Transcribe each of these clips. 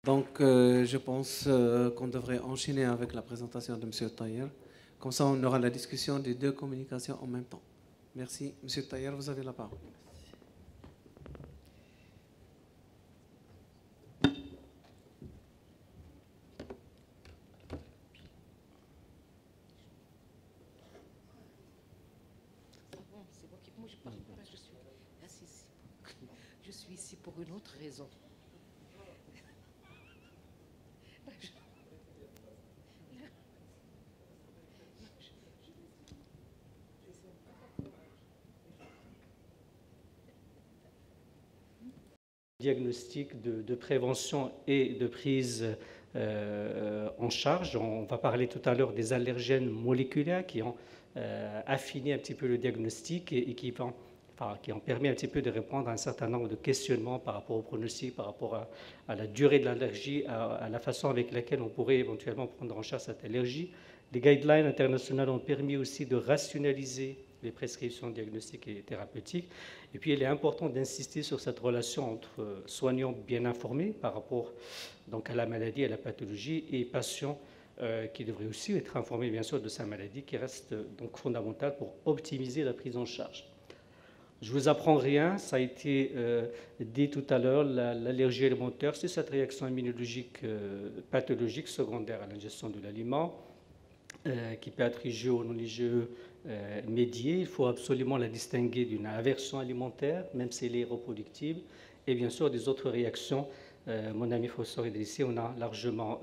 Donc, je pense qu'on devrait enchaîner avec la présentation de M. Taher. Comme ça, on aura la discussion des deux communications en même temps. Merci. M. Taher, vous avez la parole. Je suis ici pour une autre raison. Diagnostic de prévention et de prise en charge. On va parler tout à l'heure des allergènes moléculaires qui ont affiné un petit peu le diagnostic et qui ont permis un petit peu de répondre à un certain nombre de questionnements par rapport au pronostic, par rapport à la durée de l'allergie, à la façon avec laquelle on pourrait éventuellement prendre en charge cette allergie. Les guidelines internationales ont permis aussi de rationaliser les prescriptions diagnostiques et thérapeutiques. Et puis, il est important d'insister sur cette relation entre soignants bien informés par rapport donc, à la maladie, à la pathologie, et patients qui devraient aussi être informés, bien sûr, de sa maladie, qui reste donc fondamentale pour optimiser la prise en charge. Je ne vous apprends rien, ça a été dit tout à l'heure, l'allergie alimentaire, c'est cette réaction immunologique pathologique secondaire à l'ingestion de l'aliment, qui peut être IgE ou non IgE médiée. Il faut absolument la distinguer d'une aversion alimentaire, même si elle est reproductible, et bien sûr des autres réactions. Mon ami Fossor Idrissi on a largement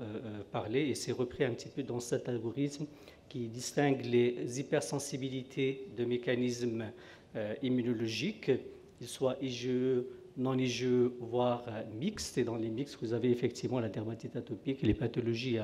parlé, et c'est repris un petit peu dans cet algorithme qui distingue les hypersensibilités de mécanismes immunologiques, qu'ils soient IgE, non IgE, voire mixtes. Et dans les mixtes, vous avez effectivement la dermatite atopique et les pathologies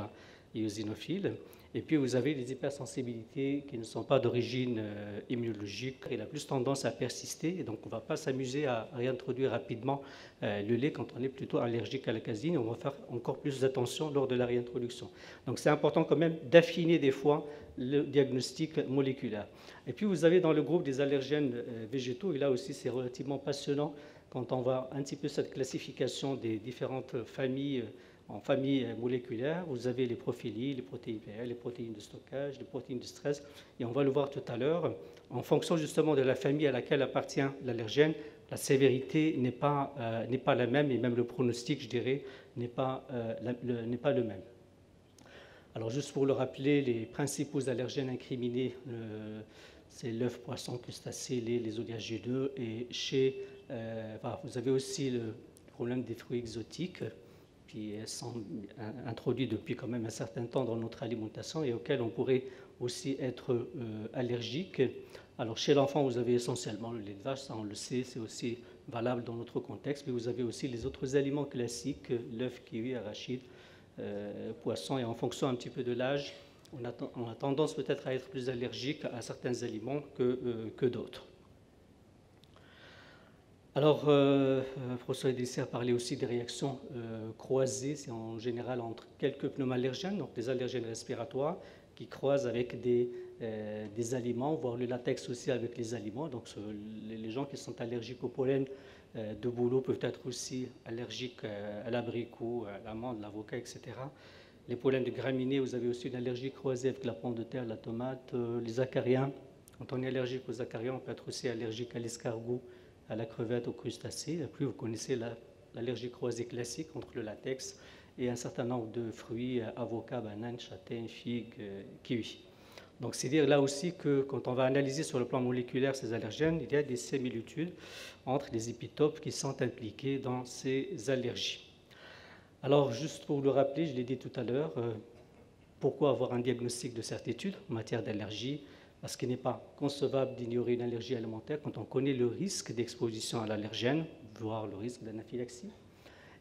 éosinophiles. Et puis, vous avez des hypersensibilités qui ne sont pas d'origine immunologique et la plus tendance à persister. Et donc, on ne va pas s'amuser à réintroduire rapidement le lait quand on est plutôt allergique à la caséine. On va faire encore plus d'attention lors de la réintroduction. Donc, c'est important quand même d'affiner des fois le diagnostic moléculaire. Et puis, vous avez dans le groupe des allergènes végétaux, et là aussi, c'est relativement passionnant quand on voit un petit peu cette classification des différentes familles en famille moléculaire. Vous avez les prophylies, les protéines PL, les protéines de stockage, les protéines de stress, et on va le voir tout à l'heure. En fonction justement de la famille à laquelle appartient l'allergène, la sévérité n'est pas la même, et même le pronostic, je dirais, n'est pas le même. Alors juste pour le rappeler, les principaux allergènes incriminés, c'est l'œuf, poisson, crustacés, les oléagineux, et vous avez aussi le problème des fruits exotiques, qui sont introduits depuis quand même un certain temps dans notre alimentation et auxquels on pourrait aussi être allergique. Alors chez l'enfant, vous avez essentiellement le lait de vache, ça on le sait, c'est aussi valable dans notre contexte, mais vous avez aussi les autres aliments classiques, l'œuf, kiwi, arachide, poisson, et en fonction un petit peu de l'âge, on a tendance peut-être à être plus allergique à certains aliments que d'autres. Alors, François Idrissi a parlé aussi des réactions croisées, c'est en général entre quelques pneumallergènes, donc des allergènes respiratoires, qui croisent avec des aliments, voire le latex aussi avec les aliments. Donc, les gens qui sont allergiques au pollen de bouleau peuvent être aussi allergiques à l'abricot, à l'amande, l'avocat, etc. Les pollens de graminées, vous avez aussi une allergie croisée avec la pomme de terre, la tomate, les acariens. Quand on est allergique aux acariens, on peut être aussi allergique à l'escargot, à la crevette, aux crustacés. Et puis, vous connaissez l'allergie croisée classique entre le latex et un certain nombre de fruits, avocats, bananes, châtaignes, figues, kiwis. Donc, c'est dire là aussi que quand on va analyser sur le plan moléculaire ces allergènes, il y a des similitudes entre les épitopes qui sont impliqués dans ces allergies. Alors, juste pour le rappeler, je l'ai dit tout à l'heure, pourquoi avoir un diagnostic de certitude en matière d'allergie? Parce qu'il n'est pas concevable d'ignorer une allergie alimentaire quand on connaît le risque d'exposition à l'allergène, voire le risque d'anaphylaxie.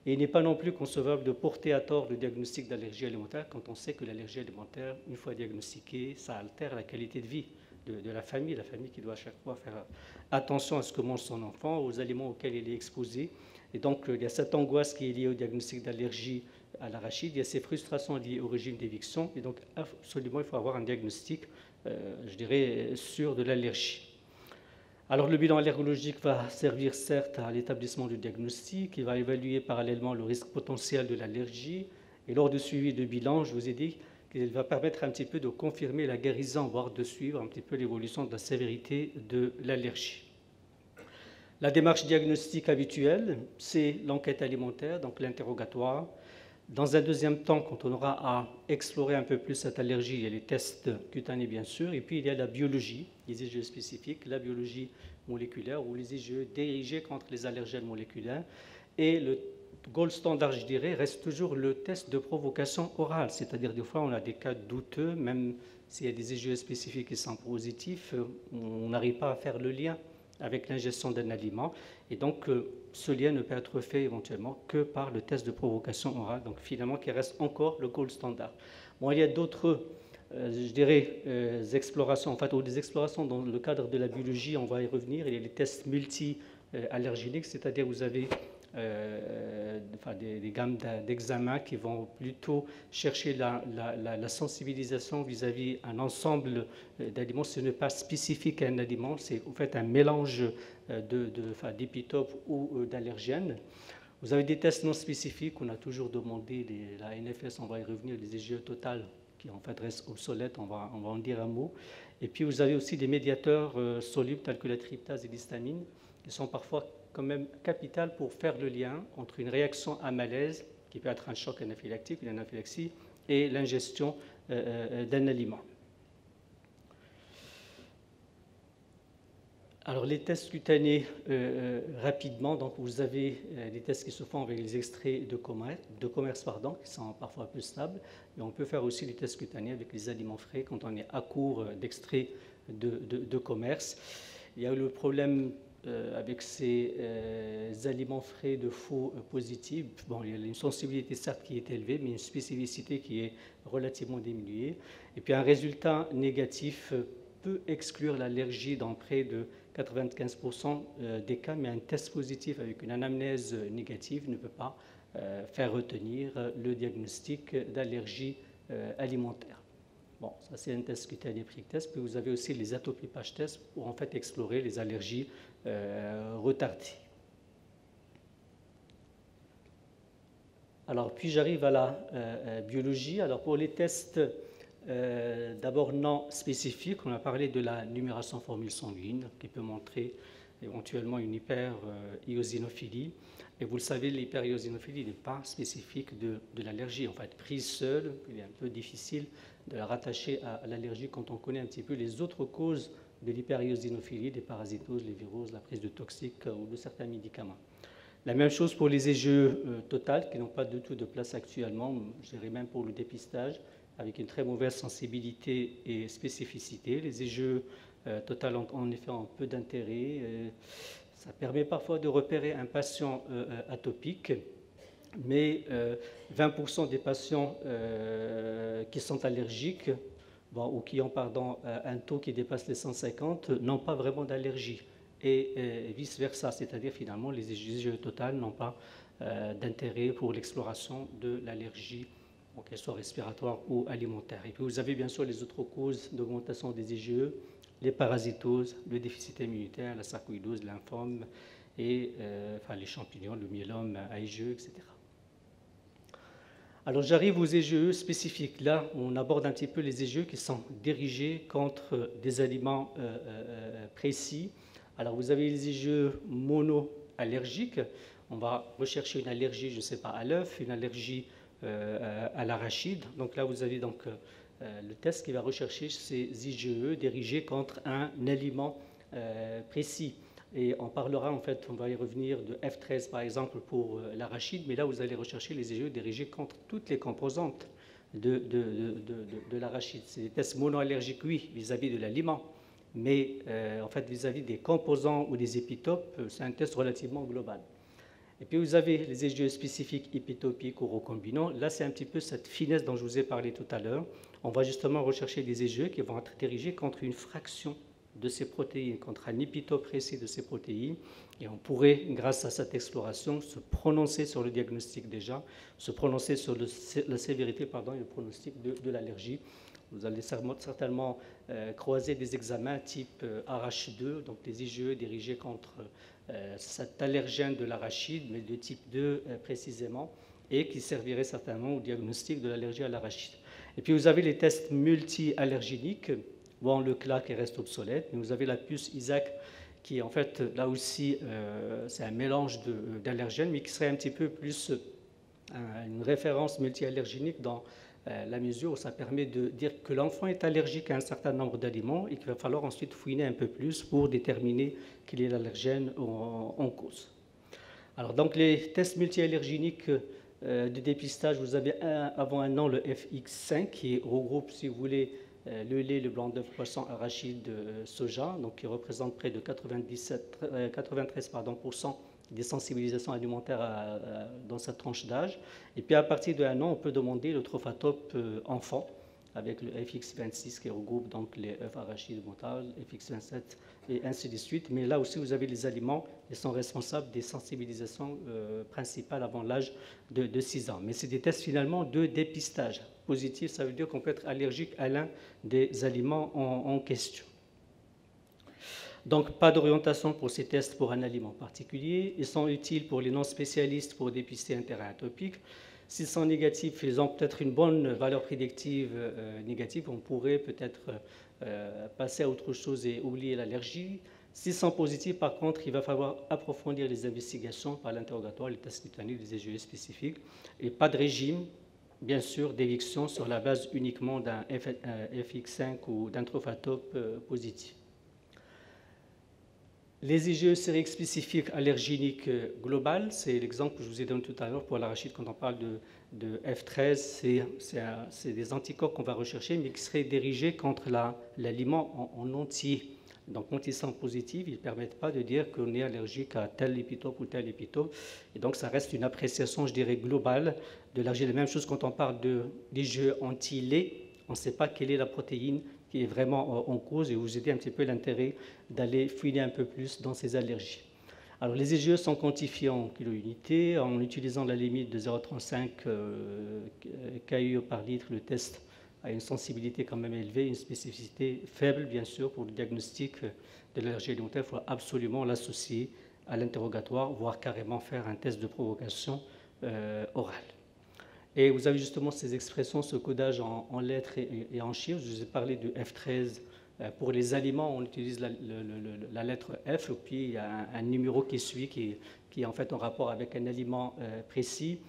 Et il n'est pas non plus concevable de porter à tort le diagnostic d'allergie alimentaire quand on sait que l'allergie alimentaire, une fois diagnostiquée, ça altère la qualité de vie de la famille qui doit à chaque fois faire attention à ce que mange son enfant, aux aliments auxquels il est exposé. Et donc, il y a cette angoisse qui est liée au diagnostic d'allergie à l'arachide, il y a ces frustrations liées au régime d'éviction, et donc absolument, il faut avoir un diagnostic, je dirais, sûr de l'allergie. Alors, le bilan allergologique va servir certes à l'établissement du diagnostic, il va évaluer parallèlement le risque potentiel de l'allergie. Et lors du suivi de bilan, je vous ai dit qu'il va permettre un petit peu de confirmer la guérison, voire de suivre un petit peu l'évolution de la sévérité de l'allergie. La démarche diagnostique habituelle, c'est l'enquête alimentaire, donc l'interrogatoire. Dans un deuxième temps, quand on aura à explorer un peu plus cette allergie, il y a les tests cutanés bien sûr, et puis il y a la biologie, les IgE spécifiques, la biologie moléculaire ou les IgE dirigés contre les allergènes moléculaires. Et le gold standard, je dirais, reste toujours le test de provocation orale, c'est-à-dire des fois on a des cas douteux, même s'il y a des IgE spécifiques qui sont positifs, on n'arrive pas à faire le lien avec l'ingestion d'un aliment. Et donc, ce lien ne peut être fait éventuellement que par le test de provocation orale, donc finalement, qui reste encore le gold standard. Bon, il y a d'autres, je dirais, explorations, en fait, ou des explorations dans le cadre de la biologie, on va y revenir. Il y a les tests multi-allergéniques, c'est-à-dire vous avez des gammes d'examens qui vont plutôt chercher la sensibilisation vis-à-vis un ensemble d'aliments. Ce n'est pas spécifique à un aliment, c'est en fait un mélange d'épitopes ou d'allergènes. Vous avez des tests non spécifiques, on a toujours demandé, la NFS, on va y revenir, les IgE totales, qui en fait restent obsolètes, on va en dire un mot. Et puis vous avez aussi des médiateurs solubles tels que la tryptase et l'histamine, qui sont parfois quand même capital pour faire le lien entre une réaction à malaise, qui peut être un choc anaphylactique, une anaphylaxie, et l'ingestion d'un aliment. Alors les tests cutanés, rapidement, donc vous avez des tests qui se font avec les extraits de commerce, qui sont parfois peu stables, et on peut faire aussi les tests cutanés avec les aliments frais quand on est à court d'extraits de commerce. Il y a le problème avec ces aliments frais de faux positifs. Bon, il y a une sensibilité certes qui est élevée, mais une spécificité qui est relativement diminuée. Et puis un résultat négatif peut exclure l'allergie dans près de 95% des cas, mais un test positif avec une anamnèse négative ne peut pas faire retenir le diagnostic d'allergie alimentaire. Bon, ça c'est un test cutané prick test, puis vous avez aussi les atopies patch test pour en fait explorer les allergies retardées. Alors puis j'arrive à la biologie. Alors pour les tests d'abord non spécifiques, on a parlé de la numération formule sanguine qui peut montrer éventuellement une hyper-éosinophilie. Et vous le savez, l'hyper-éosinophilie n'est pas spécifique de l'allergie. En fait, prise seule, il est un peu difficile de la rattacher à l'allergie quand on connaît un petit peu les autres causes de l'hyper-éosinophilie, des parasitoses, les viroses, la prise de toxiques ou de certains médicaments. La même chose pour les IgE totales qui n'ont pas du tout de place actuellement, je dirais même pour le dépistage, avec une très mauvaise sensibilité et spécificité. Les IgE totales ont en effet un peu d'intérêt. Ça permet parfois de repérer un patient atopique, mais 20% des patients qui sont allergiques ou qui ont un taux qui dépasse les 150 n'ont pas vraiment d'allergie. Et vice-versa, c'est-à-dire finalement les IgE totales n'ont pas d'intérêt pour l'exploration de l'allergie, qu'elle soit respiratoire ou alimentaire. Et puis vous avez bien sûr les autres causes d'augmentation des IgE, les parasitoses, le déficit immunitaire, la sarcoïdose, le lymphome, et les champignons, le myélome à IgE, etc. Alors j'arrive aux IgE spécifiques. Là, on aborde un petit peu les IgE qui sont dirigés contre des aliments précis. Alors vous avez les IgE monoallergiques. On va rechercher une allergie, je ne sais pas, à l'œuf, une allergie à l'arachide. Donc là, vous avez donc le test qui va rechercher ces IgE dirigés contre un aliment précis. Et on parlera, en fait, on va y revenir de F13 par exemple pour l'arachide, mais là vous allez rechercher les IgE dirigés contre toutes les composantes de l'arachide. C'est des tests monoallergiques, oui, vis-à-vis de l'aliment, mais en fait vis-à-vis des composants ou des épitopes, c'est un test relativement global. Et puis vous avez les IgE spécifiques épitopiques ou recombinants. Là, c'est un petit peu cette finesse dont je vous ai parlé tout à l'heure. On va justement rechercher des IgE qui vont être dirigés contre une fraction de ces protéines, contre un épitope précis de ces protéines. Et on pourrait, grâce à cette exploration, se prononcer sur le diagnostic déjà, se prononcer sur la sévérité et le pronostic de l'allergie. Vous allez certainement croiser des examens type ARACHID2, donc des IgE dirigés contre cet allergène de l'arachide, mais de type 2 précisément, et qui servirait certainement au diagnostic de l'allergie à l'arachide. Et puis vous avez les tests multi-allergéniques. Bon, le CLA qui reste obsolète, mais vous avez la puce ISAC qui en fait, là aussi, c'est un mélange d'allergènes, mais qui serait un petit peu plus une référence multi-allergénique dans la mesure où ça permet de dire que l'enfant est allergique à un certain nombre d'aliments et qu'il va falloir ensuite fouiner un peu plus pour déterminer quel est l'allergène en cause. Alors, donc, les tests multi-allergéniques de dépistage, vous avez avant un an le FX5 qui regroupe, si vous voulez, le lait, le blanc d'œuf, poisson, arachide, soja, donc qui représente près de 93% des sensibilisations alimentaires dans cette tranche d'âge. Et puis à partir de 1 an, on peut demander le Trophatope enfant avec le FX26 qui regroupe donc les œufs, arachides, moutarde, FX27 et ainsi de suite. Mais là aussi, vous avez les aliments qui sont responsables des sensibilisations principales avant l'âge de 6 ans. Mais c'est des tests finalement de dépistage. Positif, ça veut dire qu'on peut être allergique à l'un des aliments en question. Donc, pas d'orientation pour ces tests pour un aliment particulier. Ils sont utiles pour les non-spécialistes pour dépister un terrain atopique. S'ils sont négatifs, ils ont peut-être une bonne valeur prédictive négative. On pourrait peut-être passer à autre chose et oublier l'allergie. S'ils sont positifs, par contre, il va falloir approfondir les investigations par l'interrogatoire, les tests cutanés, les IgE spécifiques. Et pas de régime, bien sûr, d'éviction sur la base uniquement d'un FX5 ou d'un Trophatope positif. Les IgE sériques spécifiques allergéniques globales, c'est l'exemple que je vous ai donné tout à l'heure pour l'arachide quand on parle de F13, c'est des anticorps qu'on va rechercher, mais qui seraient dirigés contre l'aliment en entier. Donc, quand ils sont positifs, ils ne permettent pas de dire qu'on est allergique à tel épitope ou tel épitope. Et donc, ça reste une appréciation, je dirais, globale de l'allergie. La même chose quand on parle d'IgE anti-lait, on ne sait pas quelle est la protéine qui est vraiment en cause et vous aidez un petit peu l'intérêt d'aller fouiller un peu plus dans ces allergies. Alors, les IgE sont quantifiés en kilo-unités en utilisant la limite de 0,35 KU par litre. Le test a une sensibilité quand même élevée, une spécificité faible, bien sûr, pour le diagnostic de l'allergie alimentaire. Il faut absolument l'associer à l'interrogatoire, voire carrément faire un test de provocation orale. Et vous avez justement ces expressions, ce codage en lettres et en chiffres. Je vous ai parlé de F13. Pour les aliments, on utilise la lettre F, et puis il y a un numéro qui suit, qui est en fait en rapport avec un aliment précis.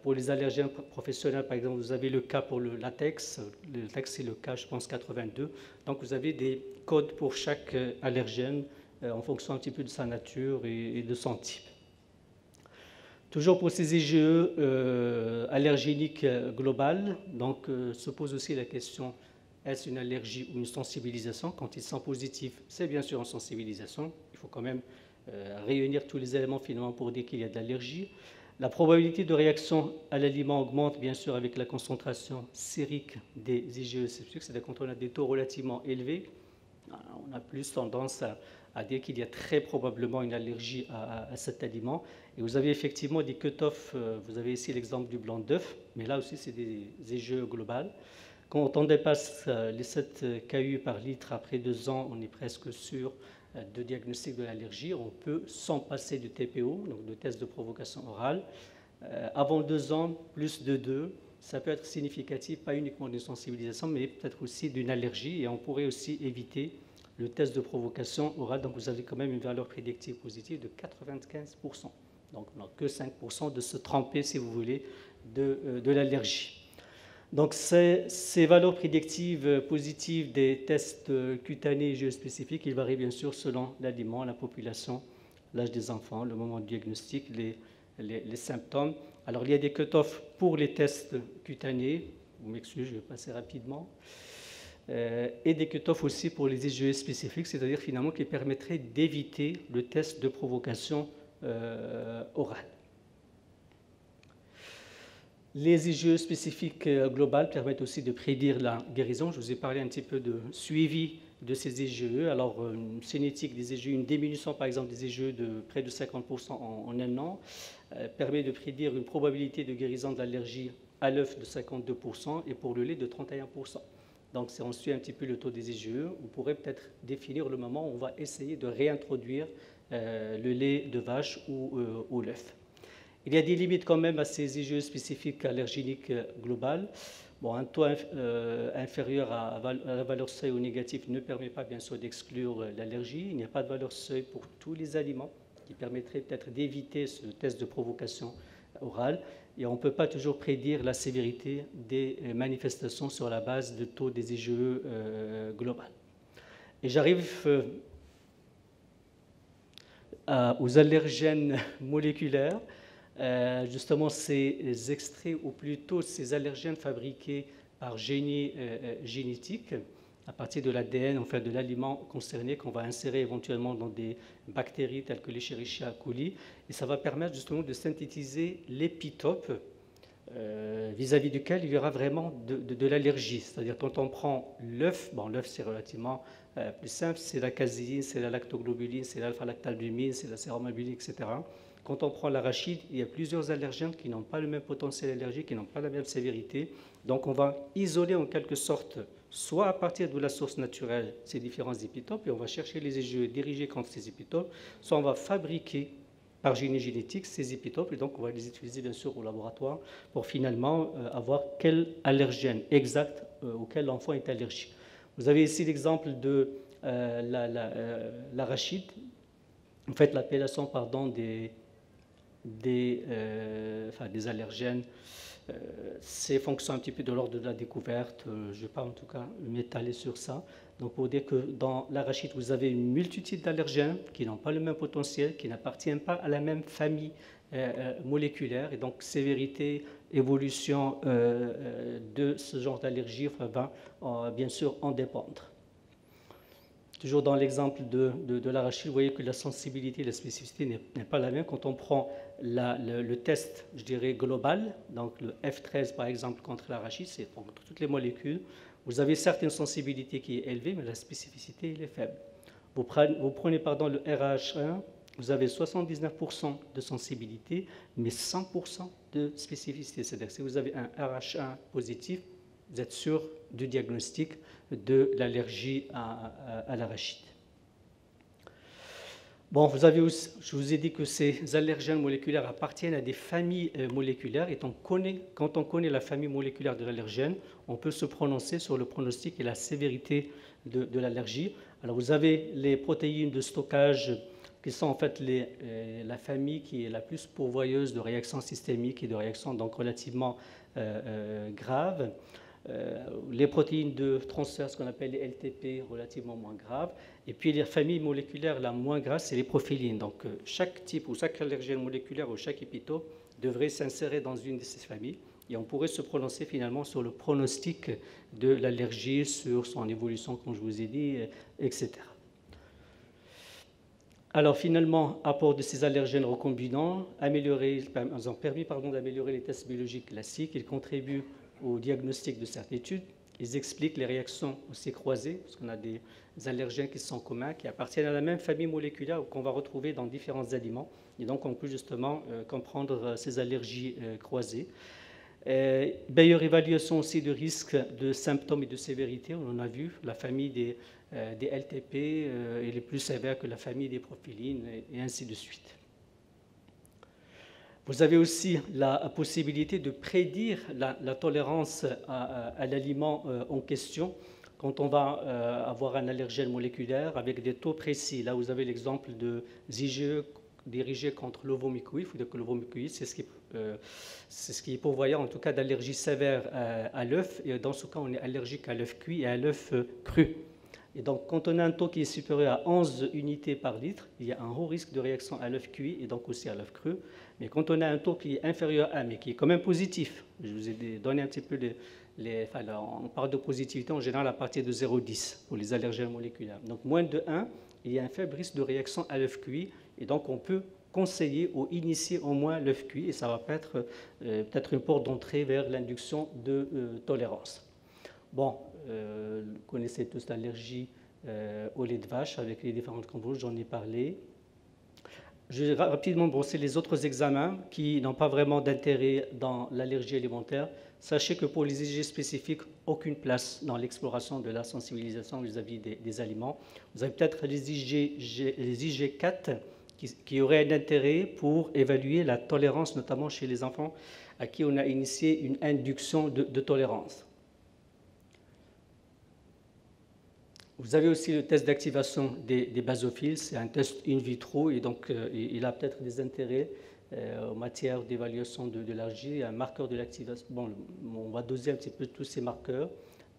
Pour les allergènes professionnels, par exemple, vous avez le K pour le latex. Le latex, c'est le K, je pense, 82. Donc, vous avez des codes pour chaque allergène en fonction un petit peu de sa nature et de son type. Toujours pour ces IgE allergéniques globales, donc se pose aussi la question, est-ce une allergie ou une sensibilisation? Quand ils sont positifs, c'est bien sûr une sensibilisation. Il faut quand même réunir tous les éléments finalement pour dire qu'il y a de l'allergie. La probabilité de réaction à l'aliment augmente bien sûr avec la concentration sérique des IgE spécifiques, c'est-à-dire quand on a des taux relativement élevés, on a plus tendance à dire qu'il y a très probablement une allergie à cet aliment. Et vous avez effectivement des cut-offs, vous avez ici l'exemple du blanc d'œuf, mais là aussi c'est des IgE globales. Quand on dépasse les 7 KU par litre après 2 ans, on est presque sûr de diagnostic de l'allergie. On peut s'en passer du TPO, donc de test de provocation orale. Avant 2 ans, plus de 2, ça peut être significatif, pas uniquement d'une sensibilisation, mais peut-être aussi d'une allergie. Et on pourrait aussi éviter le test de provocation orale. Donc vous avez quand même une valeur prédictive positive de 95%. Donc on n'a que 5% de se tromper, si vous voulez, de l'allergie. Donc ces valeurs prédictives positives des tests cutanés et géospécifiques, ils varient bien sûr selon l'aliment, la population, l'âge des enfants, le moment du diagnostic, les symptômes. Alors il y a des cut-offs pour les tests cutanés, vous m'excusez, je vais passer rapidement, et des cut-offs aussi pour les IgE spécifiques, c'est-à-dire finalement qui permettraient d'éviter le test de provocation orale. Les IgE spécifiques globales permettent aussi de prédire la guérison. Je vous ai parlé un petit peu de suivi de ces IgE. Alors, une cinétique des IgE, une diminution par exemple des IgE de près de 50% en un an, permet de prédire une probabilité de guérison de l'allergie à l'œuf de 52% et pour le lait de 31%. Donc, si on suit un petit peu le taux des IgE, on pourrait peut-être définir le moment où on va essayer de réintroduire le lait de vache ou l'œuf. Il y a des limites quand même à ces IgE spécifiques allergéniques globales. Bon, un taux inférieur à la valeur seuil ou négatif ne permet pas bien sûr d'exclure l'allergie. Il n'y a pas de valeur seuil pour tous les aliments qui permettrait peut-être d'éviter ce test de provocation orale. Et on ne peut pas toujours prédire la sévérité des manifestations sur la base de taux des IgE global. Et j'arrive aux allergènes moléculaires. Justement, ces extraits, ou plutôt ces allergènes fabriqués par génie génétique, à partir de l'ADN, en fait, de l'aliment concerné qu'on va insérer éventuellement dans des bactéries telles que l'Escherichia coli, et ça va permettre justement de synthétiser l'épitope vis-à-vis duquel il y aura vraiment de l'allergie. C'est-à-dire quand on prend l'œuf, bon, l'œuf c'est relativement plus simple, c'est la caséine, c'est la lactoglobuline, c'est l'alpha-lactalbumine, c'est la séromabuline, etc. Quand on prend l'arachide, il y a plusieurs allergènes qui n'ont pas le même potentiel allergique, qui n'ont pas la même sévérité. Donc on va isoler en quelque sorte, soit à partir de la source naturelle, ces différents épitopes, et on va chercher les IgE dirigés contre ces épitopes, soit on va fabriquer par génie génétique ces épitopes, et donc on va les utiliser bien sûr au laboratoire pour finalement avoir quel allergène exact auquel l'enfant est allergique. Vous avez ici l'exemple de l'arachide, en fait l'appellation des allergènes. C'est fonction un petit peu de l'ordre de la découverte. Je ne vais pas en tout cas m'étaler sur ça. Donc pour dire que dans l'arachide, vous avez une multitude d'allergènes qui n'ont pas le même potentiel, qui n'appartiennent pas à la même famille moléculaire. Et donc sévérité, évolution de ce genre d'allergie va bien sûr en dépendre. Toujours dans l'exemple de l'arachide, vous voyez que la sensibilité et la spécificité n'est pas la même. Quand on prend le test, je dirais, global, donc le F13 par exemple contre l'arachide, c'est contre toutes les molécules, vous avez certes une sensibilité qui est élevée, mais la spécificité elle est faible. Vous prenez le RH1, vous avez 79% de sensibilité, mais 100% de spécificité. C'est-à-dire que si vous avez un RH1 positif, vous êtes sûr du diagnostic de l'allergie à l'arachide. Bon, je vous ai dit que ces allergènes moléculaires appartiennent à des familles moléculaires, et quand on connaît la famille moléculaire de l'allergène, on peut se prononcer sur le pronostic et la sévérité de l'allergie. Alors vous avez les protéines de stockage qui sont en fait la famille qui est la plus pourvoyeuse de réactions systémiques et de réactions donc relativement graves. Les protéines de transfert, ce qu'on appelle les LTP, relativement moins graves. Et puis les familles moléculaires la moins grave, c'est les profilines. Donc chaque type ou chaque allergène moléculaire ou chaque épitope devrait s'insérer dans une de ces familles. Et on pourrait se prononcer finalement sur le pronostic de l'allergie, sur son évolution, comme je vous ai dit, etc. Alors finalement, apport de ces allergènes recombinants, ils ont permis d'améliorer les tests biologiques classiques. Ils contribuent au diagnostic de certitude. Ils expliquent les réactions aussi croisées, parce qu'on a des allergènes qui sont communs, qui appartiennent à la même famille moléculaire qu'on va retrouver dans différents aliments. Et donc, on peut justement comprendre ces allergies croisées. Meilleure évaluation aussi de risque de symptômes et de sévérité. On en a vu, la famille des LTP est plus sévère que la famille des profilines, et ainsi de suite. Vous avez aussi la possibilité de prédire la tolérance à l'aliment en question quand on va avoir un allergène moléculaire avec des taux précis. Là, vous avez l'exemple de IgE dirigé contre l'ovomucoïde. Il faut dire que l'ovomucoïde, c'est ce qui est pourvoyeur, en tout cas, d'allergie sévère à l'œuf. Et dans ce cas, on est allergique à l'œuf cuit et à l'œuf cru. Et donc, quand on a un taux qui est supérieur à 11 unités par litre, il y a un haut risque de réaction à l'œuf cuit et donc aussi à l'œuf cru. Mais quand on a un taux qui est inférieur à 1, mais qui est quand même positif, je vous ai donné un petit peu on parle de positivité en général à partir de 0,10 pour les allergènes moléculaires. Donc, moins de 1, il y a un faible risque de réaction à l'œuf cuit, et donc on peut conseiller ou initier au moins l'œuf cuit, et ça va peut-être une porte d'entrée vers l'induction de tolérance. Bon, vous connaissez tous l'allergie au lait de vache avec les différentes composantes, j'en ai parlé. Je vais rapidement brosser les autres examens qui n'ont pas vraiment d'intérêt dans l'allergie alimentaire. Sachez que pour les IgG spécifiques, aucune place dans l'exploration de la sensibilisation vis-à-vis des aliments. Vous avez peut-être les IG4 qui auraient un intérêt pour évaluer la tolérance, notamment chez les enfants à qui on a initié une induction de tolérance. Vous avez aussi le test d'activation des basophiles, c'est un test in vitro et donc il a peut-être des intérêts en matière d'évaluation de l'allergie, un marqueur de l'activation. Bon, on va doser un petit peu tous ces marqueurs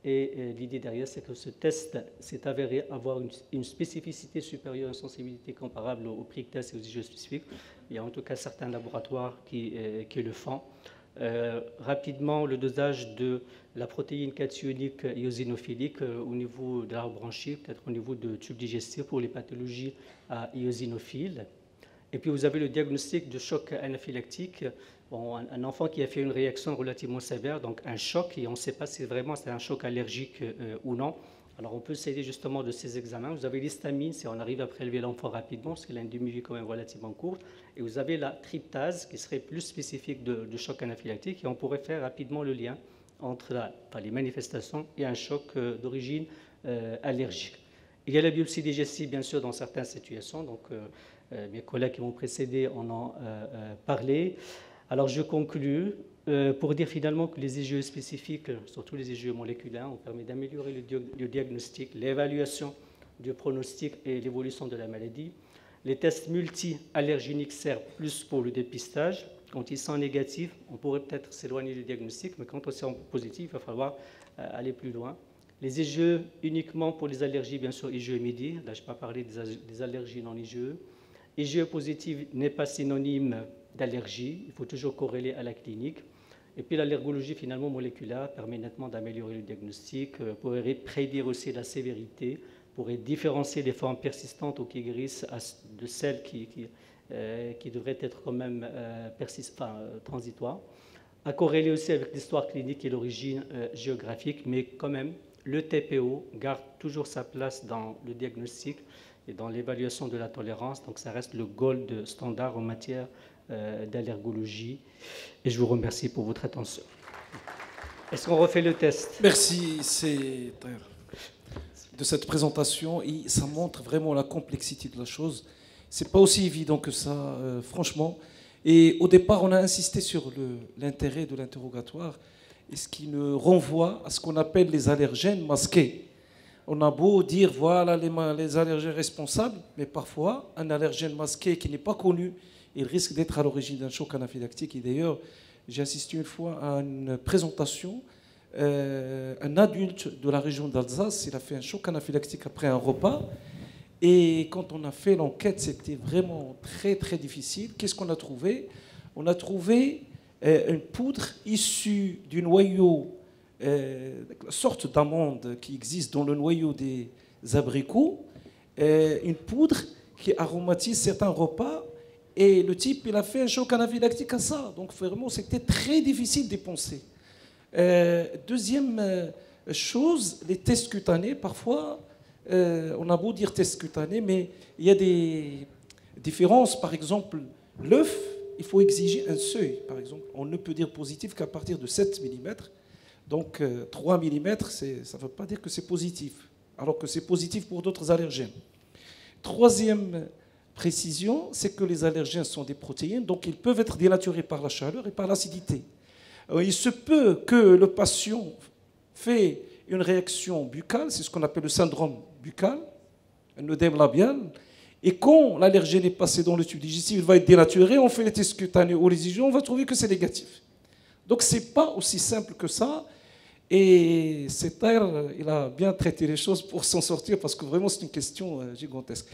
et l'idée derrière, c'est que ce test s'est avéré avoir une spécificité supérieure, une sensibilité comparable au prick test et aux IgE spécifiques. Il y a en tout cas certains laboratoires qui le font. Rapidement, le dosage de la protéine cationique eosinophilique au niveau de l'arbre branchique, peut-être au niveau de tube digestif pour les pathologies à eosinophiles. Et puis vous avez le diagnostic de choc anaphylactique. Bon, un enfant qui a fait une réaction relativement sévère, donc un choc, et on ne sait pas si vraiment c'est un choc allergique ou non. Alors on peut s'aider justement de ces examens. Vous avez l'histamine, si on arrive à prélever l'enfant rapidement, parce qu'il a une demi-vie quand même relativement courte. Et vous avez la tryptase, qui serait plus spécifique de choc anaphylactique, et on pourrait faire rapidement le lien entre les manifestations et un choc d'origine allergique. Il y a la biopsie digestive, bien sûr, dans certaines situations. Donc mes collègues qui m'ont précédé en ont parlé. Alors je conclus pour dire finalement que les IgE spécifiques, surtout les IgE moléculaires, ont permis d'améliorer le diagnostic, l'évaluation du pronostic et l'évolution de la maladie. Les tests multi-allergéniques servent plus pour le dépistage. Quand ils sont négatifs, on pourrait peut-être s'éloigner du diagnostic, mais quand ils sont positifs, il va falloir aller plus loin. Les IgE uniquement pour les allergies, bien sûr, IgE midi. Là, je n'ai pas parlé des allergies non IgE. IgE positive n'est pas synonyme d'allergie. Il faut toujours corréler à la clinique. Et puis l'allergologie finalement moléculaire permet nettement d'améliorer le diagnostic, pourrait prédire aussi la sévérité, pourrait différencier les formes persistantes ou qui guérissent de celles qui devraient être quand même transitoires. À corréler aussi avec l'histoire clinique et l'origine géographique, mais quand même le TPO garde toujours sa place dans le diagnostic et dans l'évaluation de la tolérance, donc ça reste le gold standard en matière d'allergologie. Et je vous remercie pour votre attention. Est-ce qu'on refait le test? Merci de cette présentation. Et ça montre vraiment la complexité de la chose. C'est pas aussi évident que ça, franchement. Et au départ, on a insisté sur l'intérêt de l'interrogatoire, et ce qui nous renvoie à ce qu'on appelle les allergènes masqués. On a beau dire, voilà les allergènes responsables, mais parfois, un allergène masqué qui n'est pas connu, il risque d'être à l'origine d'un choc anaphylactique. Et d'ailleurs, j'ai assisté une fois à une présentation, un adulte de la région d'Alsace, il a fait un choc anaphylactique après un repas. Et quand on a fait l'enquête, c'était vraiment très, très difficile. Qu'est-ce qu'on a trouvé? On a trouvé une poudre issue du noyau, la sorte d'amande qui existe dans le noyau des abricots, une poudre qui aromatise certains repas. Et le type, il a fait un choc anaphylactique à ça. Donc vraiment, c'était très difficile d'y penser. Deuxième chose, les tests cutanés, parfois, on a beau dire tests cutanés, mais il y a des différences. Par exemple, l'œuf, il faut exiger un seuil. Par exemple, on ne peut dire positif qu'à partir de 7 mm. Donc 3 mm, ça ne veut pas dire que c'est positif, alors que c'est positif pour d'autres allergènes. Troisième précision, c'est que les allergènes sont des protéines, donc ils peuvent être dénaturés par la chaleur et par l'acidité. Il se peut que le patient fait une réaction buccale, c'est ce qu'on appelle le syndrome buccal, un œdème labial, et quand l'allergène est passé dans le tube digestif, il va être dénaturé, on fait les tests cutanés ou les IgE, on va trouver que c'est négatif. Donc ce n'est pas aussi simple que ça. Et Setter, il a bien traité les choses pour s'en sortir, parce que vraiment c'est une question gigantesque.